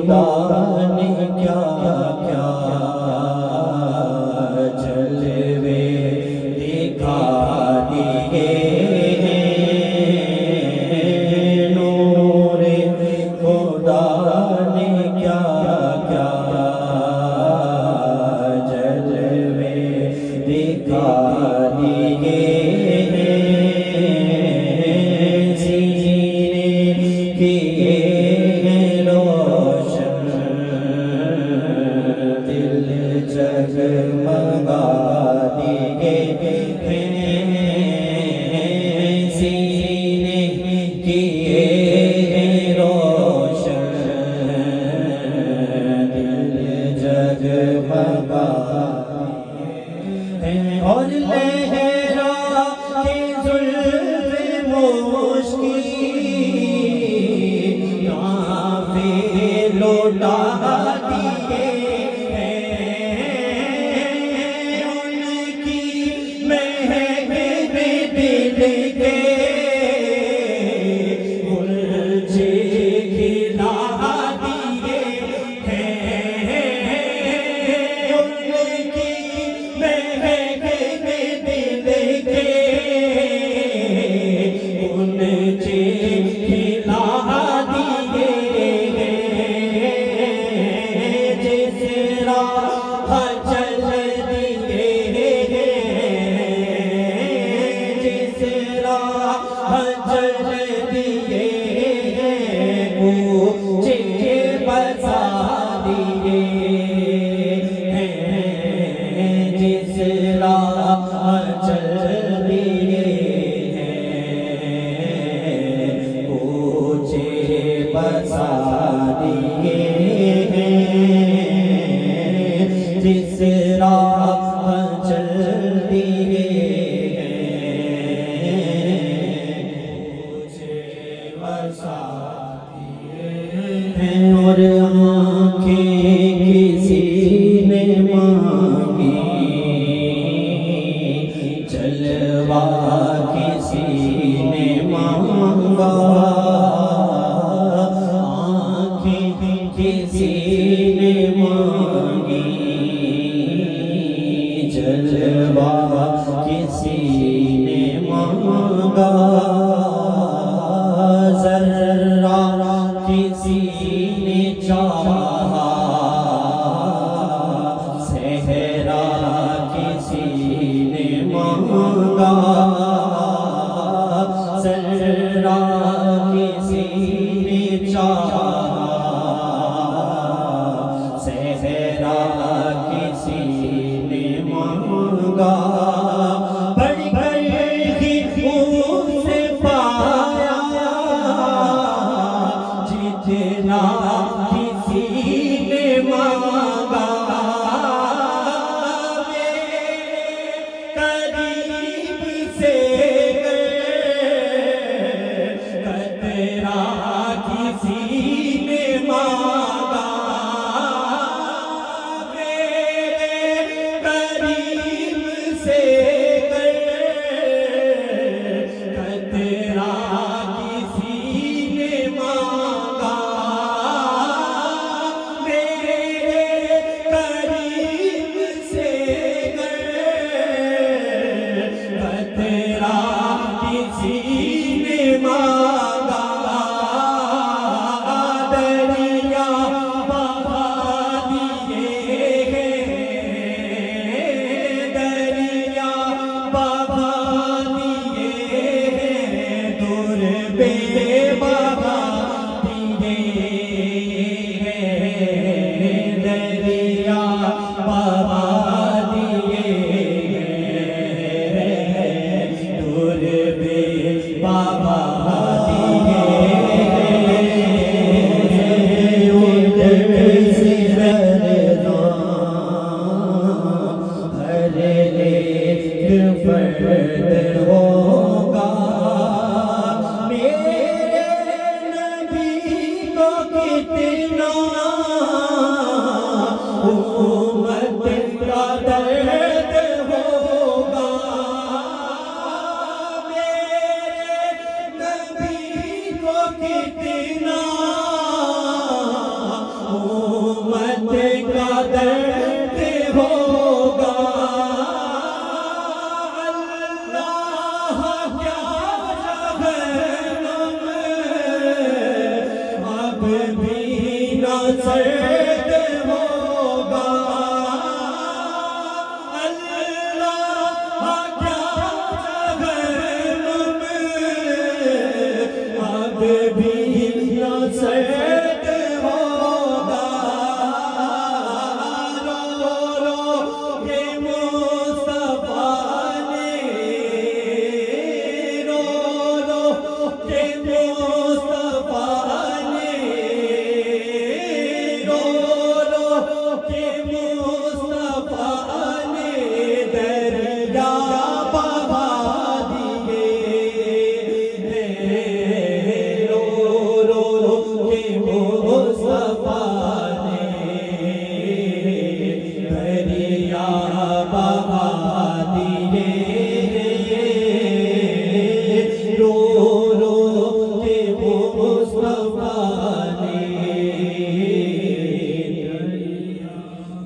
خدا نے کیا کیا جلوے دکھا دیے ہیں، نور خدا نے کیا کیا جلوے دکھا دیے ہیں، سینے کیے ہیں روشن، دل جگمگا دیے ہیں، سینے کیے ہیں روشن، دل جگمگا ہیں، اور لہرا کے زلف مشکین نافے لوٹا دیے ہیں، ان کی مہک میں دل کے گلچے کھلا دیے ہیں، ان کی مہک میں دل کے گلچے کھلا دیے ہیں، جس راہ چل دیے ہیں، جس راہ چل دیے ہیں، مجھے بتا دیے ہیں، جس راہ چل دیے ہیں، مجھے بتا دیے ہیں، جس راہ چل دیے ہیں، مجھے بتا دیے ہیں، اور آنکھیں کسی نے مانگی، جلوہ کسی نے مانگا، آنکھیں کسی نے مانگی، جلوہ کسی نے مانگا، ذرہ کسی نے چاہا، صحرا کسی نے مانگا، ذرہ کسی نے چاہا، صحرا کسی نے مانگا، بڑھ کر ہی اسے پایا جتنا کسی نے مانگا، قریب سے قطرہ کسی نے مانگا، قریب سے قطرہ کسی نے مانگا، میرے قریب سے قطرہ کسی نے مانگا، دریا بہا دیے ہیں، دریا بہا دیے ہیں، دور بے بہا دیے ہیں، دریا بہا دیے ہیں، دور بے بہا دیے ہیں، ادھر سے ہر ایک فرد ہوگا، میرے نبی کو کتنا امت کا درد ہوگا، میرے نبی کو کتنا درد ہوگا اللہ کیا جہنم اب بھی نہ سر